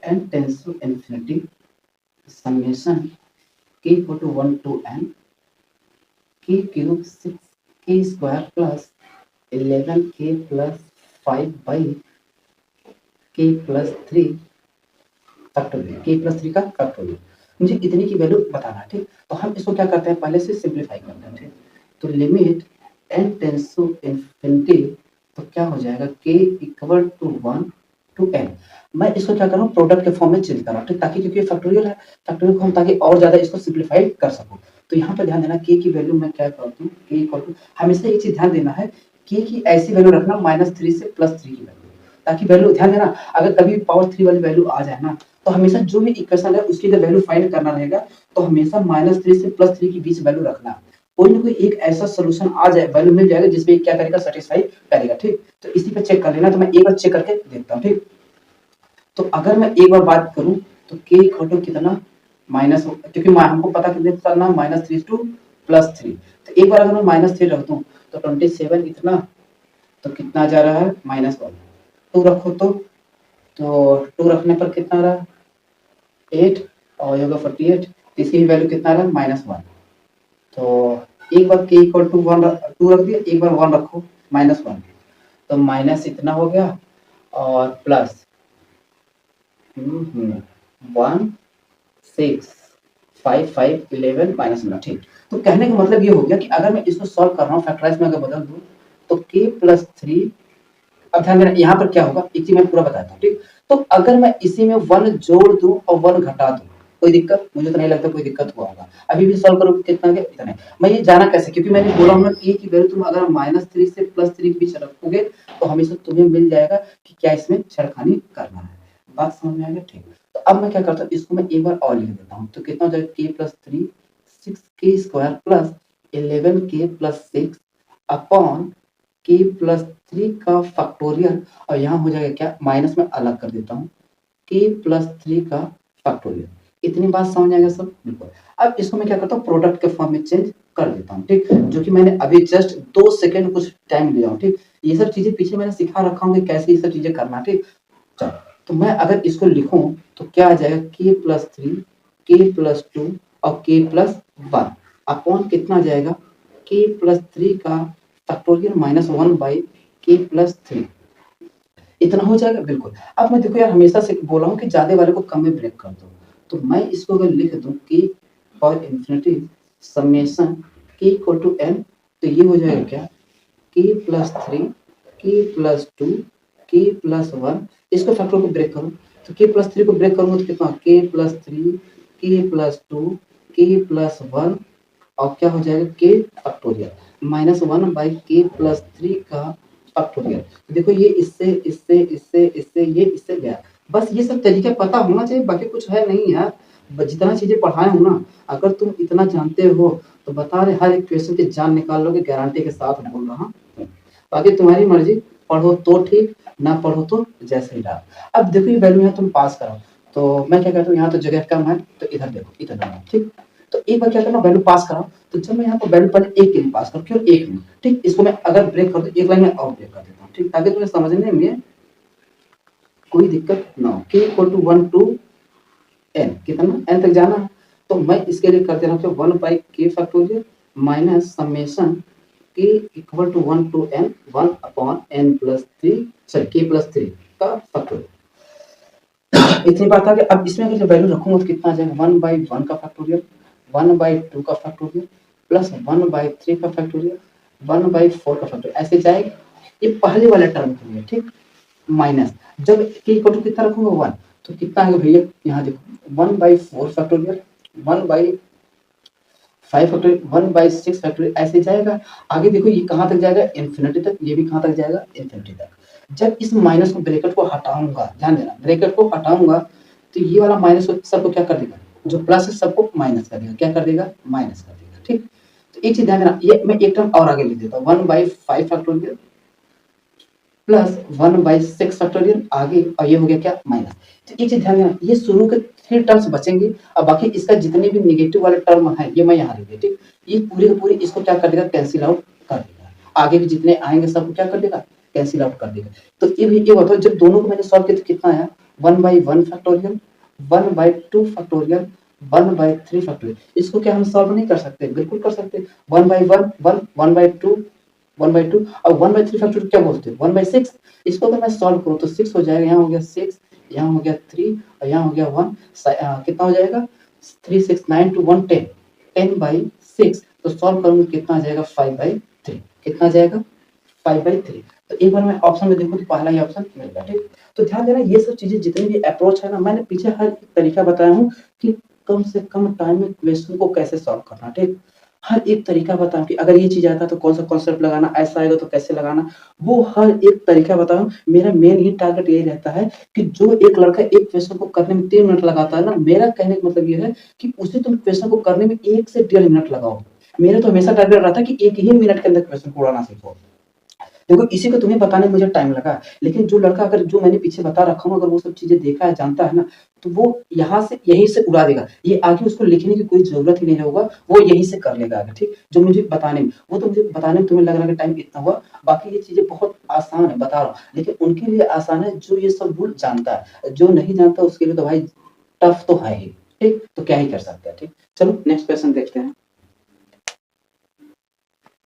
n tends to infinity summation k equal to 1 to n k cube 6k square plus 11k plus 5 by k plus 3 factorial k plus 3 का factorial मुझे इतनी की value बताना है। ठीक, तो हम इसको क्या करते हैं, पहले से सिंप्लीफाई करते हैं। ठीक, तो limit n tends to infinity तो क्या हो जाएगा k equal to 1 to n। मैं इसको क्या कर रहा हूँ, प्रोडक्ट के फॉर्म में चेंज कर रहा हूँ। ठीक, ताकि क्योंकि फैक्टोरियल है, फैक्टोरियल को हम ताकि और ज्यादा इसको सिंप्लीफाई कर सकूं। तो यहाँ पे ध्यान देना k की वैल्यू मैं क्या करता हूँ, k इक्वल टू हमेशा एक चीज ध्यान देना है, k की ऐसी वैल्यू रखना -3 से +3 की वैल्यू, ताकि वैल्यू ध्यान देना अगर कभी पावर 3 वाली वैल्यू आ जाए ना, तो हमेशा जो भी इक्वेशन है उसकी अगर वैल्यू फाइंड करना रहेगा तो हमेशा -3 से +3 के बीच वैल्यू रखना। कोई ना कोई एक ऐसा सॉल्यूशन आ जाए, वैल्यू मिल जाएगा जिसमें क्या करेगा, सेटिस्फाई करेगा। ठीक, तो इसी पे चेक कर लेना। तो मैं एक बार चेक करके देखता हूँ। ठीक, तो अगर मैं एक बार बात करूं तो k इक्वल टू कितना माइनस, क्योंकि हमको पता कितने करना -3 टू +3, तो एक बार अगर मैं -3 रख दूं तो 27 इतना, तो कितना जा रहा है -1। 2 रखो तो 2 रखने पर कितना रहा 8 और ये होगा 48, तो इसकी वैल्यू कितना रहा -1। तो एक बार k इक्वल टू 1 2 रख दिया, एक बार 1 रखो -1, तो माइनस इतना हो गया और प्लस 1 6 5 5 11 -1। ठीक, तो कहने का मतलब ये हो गया कि अगर मैं इसको सॉल्व कर रहा हूँ, फैक्टराइज में अगर बदल दूं तो k प्लस 3, अब ध्यान देना यहाँ पर क्या होगा, एक चीज मैं पूरा बताता हूँ। ठीक, तो अगर मैं इसी में 1 जोड़ दूं और 1 घटा दूं, कोई दिक्कत, मुझे तो नहीं लगता कोई दिक्कत हुआ होगा। अभी भी सॉल्व करोगे कितना के इतना। मैं ये जाना कैसे, क्योंकि मैंने बोला हूँ ना k की वैल्यू तुम अगर -3 से +3 के बीच रखोगे तो हमेशा तुम्हें मिल जाएगा कि क्या इसमें छेड़खानी करना है। बात समझ में आ गया? ठीक, तो अब मैं क्या करता हूँ, इसको मैं एक बार और लिख देता हूँ। तो कितना हो जाएगा k plus 3 6k square plus 11k plus 6 upon k plus 3 का फैक्टोरियल, और यहाँ हो जाएगा क्या, माइनस में अलग कर देता हूँ, k प्लस 3 का फैक्टोरियल। इतनी बात समझ आएगा सब? बिल्कुल। अब इसको मैं क्या करता हूँ, प्रोडक्ट के फॉर्म में चेंज कर देता हूँ। ठीक, जो कि मैंने अभी जस्ट 2 सेकंड कुछ टाइम लिया हूँ। ठीक, ये सब चीजें पीछे मैंने सिखा रखा हूँ कि कैसे ये सब चीजें करना। ठीक, चलो, तो मैं अगर इसको लिखूं तो क्या आ जाएगा, k प्लस 3 k प्लस 2 और k प्लस 1 अपॉन कितना जाएगा, k प्लस 3 का फैक्टोरियल -1 बाई k प्लस 3। इतना हो जाएगा? बिल्कुल। अब मैं देखो यार, हमेशा से बोला हूँ कि ज्यादा वाले को कम में ब्रेक कर दो, तो मैं इसको अगर लिख दूं k for infinity summation k equal to n, तो ये हो जाएगा क्या, k plus 3 k plus 2 k plus 1, इसको फैक्टर को ब्रेक करो तो k प्लस 3 को ब्रेक करूंगा तो कितना, k plus 3 k plus 2 k plus 1 और क्या हो जाएगा, k factorial -1 by k plus 3 का फैक्टोरियल। देखो ये इससे ये इससे गया। बस ये सब तरीके पता होना चाहिए, बाकी कुछ है नहीं यार। जितना चीजें पढ़ाए हूँ ना, अगर तुम इतना जानते हो तो बता रहे हर एक क्वेश्चन की जान निकाल लोगे, गारंटी के साथ बोल रहा हूँ। बाकी तुम्हारी मर्जी, पढ़ो तो ठीक, ना पढ़ो तो जैसे ही रहा। अब देखो ये वैल्यू यहाँ तुम पास करो, तो मैं क्या कहता हूँ, यहाँ तो जगह कम है तो इधर देखो, इधर बनाओ। ठीक, तो एक बार क्या करना, वैल्यू पास कराओ। तो जब मैं यहाँ पर वैल्यू पहले एक के लिए पास करूँ, क्यों एक में। ठीक, इसको मैं अगर ब्रेक कर दूँ, एक लाइन में और ब्रेक कर देता हूँ। ठीक, ताकि तुम्हें समझने में कोई दिक्कत ना हो। k equal to 1 to n, कितना n तक जाना है, तो मैं इसके लिए कर दे रहा हूँ 1 by k factorial minus summation k equal to 1 to n 1 upon n plus 3 sorry k plus 3 का फैक्टोरियल। इतनी बात आ गई। अब इसमें अगर वैल्यू रखूंगा तो कितना आ जाएगा, 1 बाई 1 का फैक्टोरियल 1 बाई 2 का फैक्टोरियल प्लस 1 बाई 3 का फैक्टोरियल 1 बाई 4 का फैक्टोरियल, ऐसे जाएगा। ये पहले वाले टर्म के लिए। ठीक, माइनस जब k इक्वल टू कितना रखूंगा 1, तो कितना आएगा भैया, यहाँ देखो 1 by 4 factorial 1 by 5 factorial 1 by 6 factorial, ऐसे जाएगा। आगे देखो ये कहाँ तक जाएगा, इन्फिनिटी तक। ये भी कहाँ तक जाएगा, इन्फिनिटी तक। जब इस माइनस को ब्रैकेट को हटाऊंगा, ध्यान देना, ब्रैकेट को हटाऊंगा तो ये वाला माइनस सबको क्या कर देगा, जो प्लस है सबको माइनस कर देगा। क्या कर देगा, माइनस कर देगा। ठीक, तो एक चीज ध्यान देना, ये मैं एक टर्म और आगे लिख देता हूँ 1 by 5 factorial plus 1 by 6 factorial आगे, और ये हो गया क्या, माइनस। तो एक चीज ध्यान देना, ये शुरू के 3 टर्म्स बचेंगे और बाकी इसका जितने भी नेगेटिव वाले टर्म है ये मैं यहाँ लिख दिया। ठीक, ये पूरी की पूरी इसको क्या कर देगा, कैंसिल आउट कर देगा। आगे भी जितने आएंगे सबको क्या कर देगा, कैंसिल आउट कर देगा। तो ये बताओ, जब दोनों को मैंने सॉल्व किया तो कितना आया, 1/1 फैक्टोरियल, 1/2 फैक्टोरियल, 1/3 फैक्टोरियल। इसको क्या हम सॉल्व नहीं कर सकते? बिल्कुल कर सकते हैं। 1/1 1, 1/2 1/2 और 1/3 फैक्टोरियल क्या बोलते हैं? 1/6। इसको अगर मैं सॉल्व करूँ तो 6 हो जाएगा, यहाँ हो गया 6, यहाँ हो गया 3 और यहाँ हो गया 1, कितना हो जाएगा? 3 6 9 2 1 10, 10/6 तो सॉल्व करूँगा कितना आ जाएगा? 5/3। कितना आ जाएगा? 5/3। तो एक बार मैं ऑप्शन में देखूँ तो पहला ही ऑप्शन मिल गया, ठीक? तो ध्यान देना ये सब चीज़ें जितनी भी अप्रोच है ना, मैंने पीछे हर एक तरीका बताया हूँ कि कम से कम टाइम में क्वेश्चन को कैसे सॉल्व करना, ठीक? हर एक तरीका बताऊँ कि अगर ये चीज़ आता है तो कौन-सा कॉन्सेप्ट लगाना, ऐसा आएगा तो कैसे लगाना, वो हर एक तरीका बताऊँ। मेरा मेन ही टारगेट यही रहता है कि जो एक लड़का एक क्वेश्चन को करने में 3 मिनट लगाता है ना, मेरा कहने का मतलब ये है कि उसे तुम क्वेश्चन को करने में 1 से 1.5 मिनट लगाओ। मेरा तो हमेशा टारगेट रहता है कि 1 ही मिनट के अंदर क्वेश्चन को उड़ाना सीखो। देखो इसी को तुम्हें बताने में मुझे टाइम लगा, लेकिन जो लड़का अगर जो मैंने पीछे बता रखा हूँ, अगर वो सब चीज़ें देखा है, जानता है ना, तो वो यहाँ से यहीं से उड़ा देगा। ये आगे उसको लिखने की कोई ज़रूरत ही नहीं होगा, वो यहीं से कर लेगा आगे, ठीक? जो मुझे बताने में, वो तो मुझे बताने में तुम्हें लग रहा है कि टाइम इतना हुआ, बाकी ये चीज़ें बहुत आसान है, बता रहा हूँ। लेकिन उनके लिए आसान है जो ये सब रूल जानता है, जो नहीं जानता उसके लिए तो भाई टफ तो है ही, ठीक? तो क्या ही कर सकते हैं, ठीक? चलो नेक्स्ट क्वेश्चन देखते हैं।